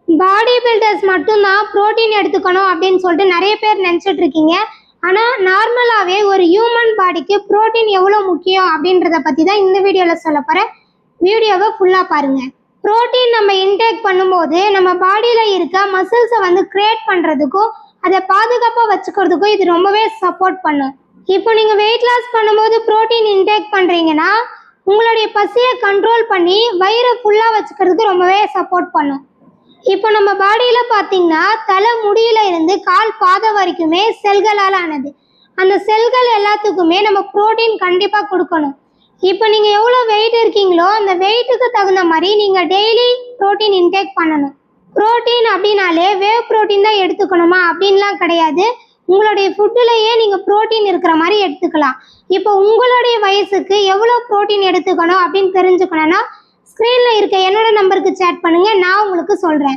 Body builders மட்டும்தான் protein எடுத்துக்கணும் அப்படின்னு சொல்லிட்டு நிறைய பேர் நினச்சிட்டு இருக்கீங்க. ஆனால் நார்மலாகவே ஒரு ஹியூமன் பாடிக்கு புரோட்டீன் எவ்வளோ முக்கியம் அப்படின்றத பற்றி தான் இந்த வீடியோவில் சொல்ல போகிறேன். வீடியோவை ஃபுல்லாக பாருங்கள். புரோட்டீன் நம்ம இன்டேக் பண்ணும்போது நம்ம பாடியில் இருக்க மசில்ஸை கிரியேட் பண்ணுறதுக்கும் அதை பாதுகாப்பாக வச்சுக்கிறதுக்கும் இது ரொம்பவே சப்போர்ட் பண்ணும். இப்போ நீங்கள் வெயிட் லாஸ் பண்ணும்போது புரோட்டீன் இன்டேக் பண்ணுறீங்கன்னா உங்களுடைய பசியை கண்ட்ரோல் பண்ணி வயிறை ஃபுல்லாக வச்சுக்கிறதுக்கு ரொம்பவே சப்போர்ட் பண்ணும். இப்போ நம்ம பாடியில் பார்த்தீங்கன்னா தலை முடியில இருந்து கால் பாதம் வரைக்குமே செல்களால் ஆனது. அந்த செல்கள் எல்லாத்துக்குமே நம்ம புரோட்டீன் கண்டிப்பாக கொடுக்கணும். இப்போ நீங்கள் எவ்வளோ வெயிட் இருக்கீங்களோ அந்த வெயிட்டுக்கு தகுந்த மாதிரி நீங்கள் டெய்லி புரோட்டீன் இன்டேக் பண்ணணும். புரோட்டீன் அப்படின்னாலே வேவ் புரோட்டீன் தான் எடுத்துக்கணுமா அப்படின்லாம் கிடையாது. உங்களுடைய ஃபுட்டுலேயே நீங்கள் புரோட்டீன் இருக்கிற மாதிரி எடுத்துக்கலாம். இப்போ உங்களுடைய வயசுக்கு எவ்வளோ புரோட்டீன் எடுத்துக்கணும் அப்படின்னு தெரிஞ்சுக்கணும்னா ஸ்க்ரீனில் இருக்க என்னோட நம்பருக்கு சேட் பண்ணுங்கள், நான் உங்களுக்கு சொல்கிறேன்.